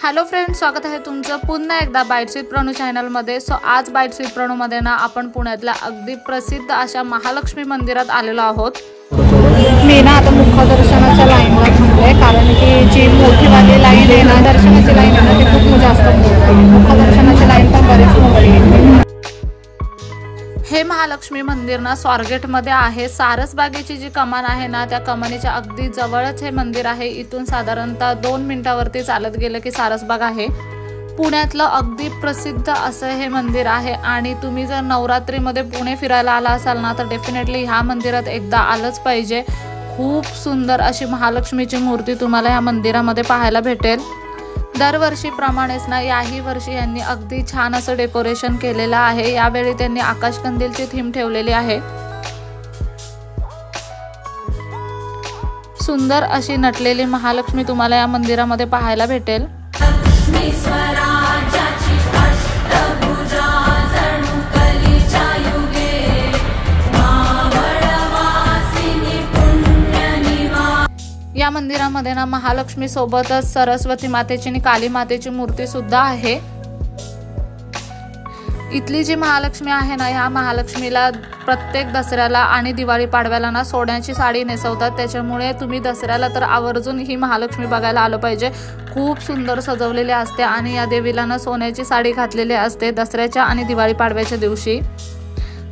Hello friends, स्वागत आहे तुमचं पुन्हा एकदा बाईट्स विथ प्रणू चॅनलमध्ये। सो आज बाईट्स विथ प्रणूमध्ये ना आपण पुण्यातल्या अगदी प्रसिद्ध अशा महालक्ष्मी मंदिरात आलेलो आहोत। मी ना आता मुखदर्शनाच्या लाईनला थांबले, कारण की जी मोठीवाली लाईन आहे ना, दर्शनाची लाईन आहे ना, ती खूप जास्त मोठी, मुखदर्शनाची लाईन पण बरीच मोठी आहे। हे महालक्ष्मी मंदिर ना स्वारगेटमध्ये आहे। सारसबागेची जी कमान आहे ना, त्या कमानीच्या अगदी जवळच हे मंदिर आहे। इथून साधारणतः 2 मिनिटावरती चालत गेलं की सारसबाग आहे। पुण्यातलं अगदी प्रसिद्ध असं हे मंदिर आहे आणि तुम्ही जर नवरात्रीमध्ये पुणे फिरायला आला असाल ना, तर डेफिनेटली ह्या मंदिरात एकदा आलंच पाहिजे। खूप सुंदर अशी महालक्ष्मीची मूर्ती तुम्हाला ह्या मंदिरामध्ये पाहायला भेटेल। दरवर्षीप्रमाणेच ना याही वर्षी यांनी अगदी छान असं डेकोरेशन केलेलं आहे। यावेळी त्यांनी आकाशकंदीलची थीम ठेवलेली आहे। सुंदर अशी नटलेली महालक्ष्मी तुम्हाला या मंदिरामध्ये पाहायला भेटेल। या मंदिरामध्ये ना महालक्ष्मी सोबतच सरस्वती मातेची आणि काली मातेची मूर्ती सुद्धा आहे। इथली जी महालक्ष्मी आहे ना, ह्या महालक्ष्मीला प्रत्येक दसऱ्याला आणि दिवाळी पाडव्याला ना सोन्याची साडी नेसवतात। त्याच्यामुळे तुम्ही दसऱ्याला तर आवर्जून ही महालक्ष्मी बघायला आलं पाहिजे। खूप सुंदर सजवलेली असते आणि या देवीला ना सोन्याची साडी घातलेली असते दसऱ्याच्या आणि दिवाळी पाडव्याच्या दिवशी।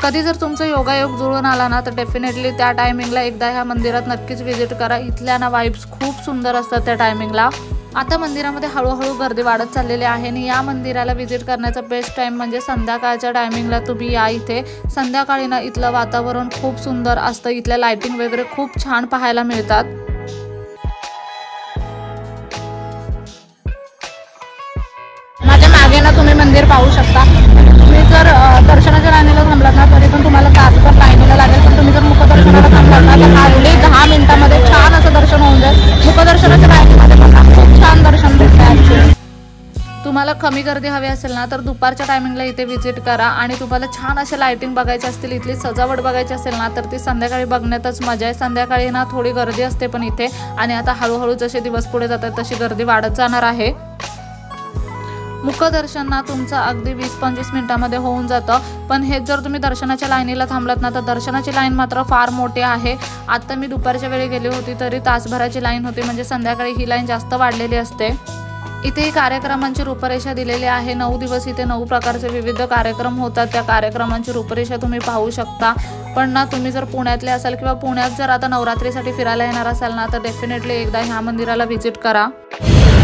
कधी जर तुमचं योगायोग जुळून आला ना, तर डेफिनेटली त्या टायमिंगला एकदा ह्या मंदिरात नक्कीच व्हिजिट करा। इथल्या ना वाइब्स खूप सुंदर असतात त्या टायमिंगला। आता मंदिरामध्ये हळूहळू गर्दी वाढत चाललेली आहे आणि या मंदिराला व्हिजिट करण्याचा बेस्ट टाइम म्हणजे संध्याकाळच्या टायमिंगला तुम्ही या इथे। संध्याकाळी ना इथलं वातावरण खूप सुंदर असतं, इथल्या लाइटिंग वगैरे खूप छान पाहायला मिळतात। माझ्या मागे ना तुम्ही मंदिर पाहू शकता। तुम्ही जर दर्शनाच्या लाईनीला थांबलात ना, तरी पण तुम्हाला तासभर लाईनीला लागेल, पण तुम्ही जर मुखदर्शनाला थांबलात ना, तर हार्डली 10 मिनिटांमध्ये छान असं दर्शन होऊन जाईल। मुखदर्शनाच्या लाईनीमध्ये पण खूप छान दर्शन भेटतं। तुम्हाला कमी गर्दी हवी असेल ना, तर दुपारच्या टायमिंगला इथे व्हिजिट करा आणि तुम्हाला छान असे लाइटिंग बघायची असतील, इथली सजावट बघायची असेल ना, तर ती संध्याकाळी बघण्यातच मजा आहे। संध्याकाळी ना थोडी गर्दी असते पण इथे, आणि आता हळूहळू जसे दिवस पुढे जातात तशी गर्दी वाढत जाणार आहे। मुखदर्शन ना तुमचं अगदी 20-25 मिनिटांमध्ये होऊन जातं, पण हे जर तुम्ही दर्शनाच्या लाईनीला थांबलात ना, तर दर्शनाची लाईन मात्र फार मोठी आहे। आता मी दुपारच्या वेळी गेली होती तरी तासभराची लाईन होती, म्हणजे संध्याकाळी ही लाईन जास्त वाढलेली असते। इथे कार्यक्रमांची रूपरेषा दिलेली आहे। 9 दिवस इथे 9 प्रकारचे विविध कार्यक्रम होतात। त्या कार्यक्रमांची रूपरेषा तुम्ही पाहू शकता। पण ना तुम्ही जर पुण्यातले असाल किंवा पुण्यात जर आता नवरात्रीसाठी फिरायला येणार असाल ना, तर डेफिनेटली एकदा ह्या मंदिराला व्हिजिट करा।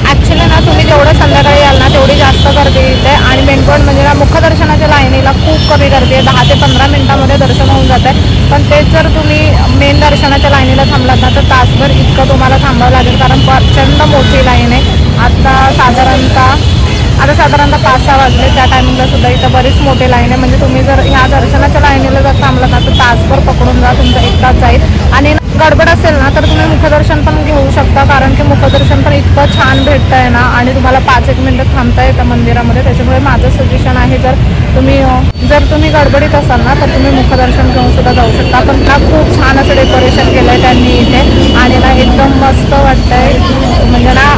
ॲक्च्युली ना तुम्ही जेवढं संध्याकाळी याल ना, तेवढी जास्त गर्दी येते आणि मेन पॉईंट म्हणजे ना मुखदर्शनाच्या लाईनीला खूप कमी गर्दी आहे। 10 ते 15 मिनिटांमध्ये दर्शन होऊन जाते। पण तेच जर तुम्ही मेन दर्शनाच्या लाईनीला थांबलात ना, तर तासभर इतकं तुम्हाला थांबावं लागेल, कारण प्रचंड मोठी लाईन आहे। आता साधारणतः 5-6 वाजले, त्या टायमिंगला सुद्धा इथं बरीच मोठी लाईन आहे। म्हणजे तुम्ही जर ह्या दर्शनाच्या लाईनीला जर थांबलात ना, तर तासभर पकडून जा, तुमचा 1 तास जाईल। आणि गडबड असेल ना, तर तुम्ही मुखदर्शन पण घेऊ शकता, कारण की मुखदर्शन पण इतकं छान भेटतंय ना, आणि तुम्हाला 5-1 मिनिटं थांबता येतं मंदिरामध्ये। त्याच्यामुळे माझं सजेशन आहे, जर तुम्ही गडबडीत असाल ना, तर तुम्ही मुखदर्शन घेऊन सुद्धा जाऊ शकता। पण ना खूप छान असं डेकोरेशन केलं आहे त्यांनी इथे, आणि ना एकदम मस्त वाटतंय। म्हणजे ना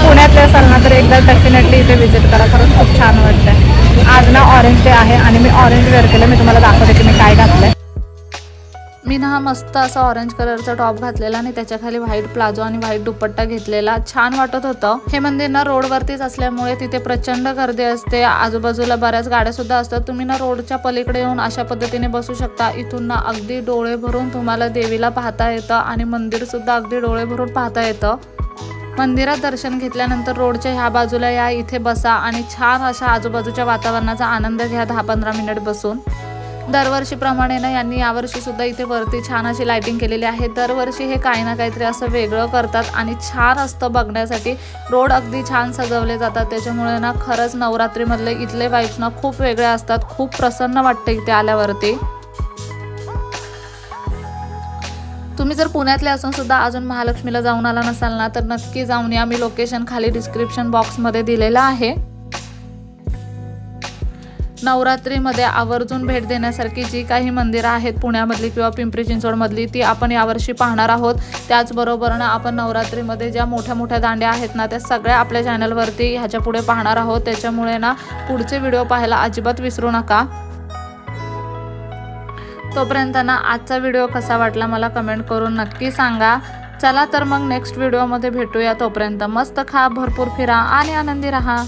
पुण्यातले असाल ना, तर एकदा डेफिनेटली इथे व्हिजिट करा, खरंच खूप छान वाटतंय। आज ना ऑरेंज डे आहे आणि मी ऑरेंज वेअर केलं। मी तुम्हाला दाखवते की मी काय घातलंय। मी ना मस्त असा ऑरेंज कलरचा टॉप घातलेला आणि त्याच्या खाली व्हाईट प्लाझो आणि व्हाईट दुपट्टा घेतलेला, छान वाटत होतं। हे मंदिर ना रोडवरतीच असल्यामुळे तिथे प्रचंड गर्दी असते। आजूबाजूला बऱ्याच गाड्या सुद्धा असतात। तुम्ही ना रोडच्या पलीकडे येऊन अशा पद्धतीने बसू शकता। इथून ना अगदी डोळे भरून तुम्हाला देवीला पाहता येतं आणि मंदिर सुद्धा अगदी डोळे भरून पाहता येतं। मंदिरात दर्शन घेतल्यानंतर रोडच्या ह्या बाजूला या, इथे बसा आणि छान अशा आजूबाजूच्या वातावरणाचा आनंद घ्या 10-15 मिनिट बसून। दरवर्षीप्रमाणे ना यांनी यावर्षी सुद्धा इथे वरती छान अशी लाइटिंग केलेली आहे। दरवर्षी हे काही ना काहीतरी असं वेगळं करतात आणि छान असतं बघण्यासाठी। रोड अगदी छान सजवले जातात, त्याच्यामुळे ना खरंच नवरात्रीमधले इथले वाइब्स ना खूप वेगळे असतात। खूप प्रसन्न वाटतं इथे आल्यावरती। तुम्ही जर पुण्यातले असून सुद्धा अजून महालक्ष्मीला जाऊन आला नसाल ना, तर नक्की जाऊन या। मी लोकेशन खाली डिस्क्रिप्शन बॉक्समध्ये दिलेलं आहे। नवरात्रीमध्ये आवर्जून भेट देण्यासारखी जी काही मंदिरं आहेत पुण्यामधली किंवा पिंपरी चिंचवडमधली ती आपण यावर्षी पाहणार आहोत। त्याचबरोबर ना आपण नवरात्रीमध्ये ज्या मोठ्या मोठ्या दांड्या आहेत ना त्या सगळ्या आपल्या चॅनलवरती ह्याच्या पुढे पाहणार आहोत। त्याच्यामुळे ना पुढचे व्हिडिओ पाहायला अजिबात विसरू नका। तोपर्यंत ना आजचा व्हिडिओ कसा वाटला मला कमेंट करून नक्की सांगा। चला तर मग नेक्स्ट व्हिडिओमध्ये भेटूया। तोपर्यंत मस्त खा, भरपूर फिरा आणि आनंदी राहा।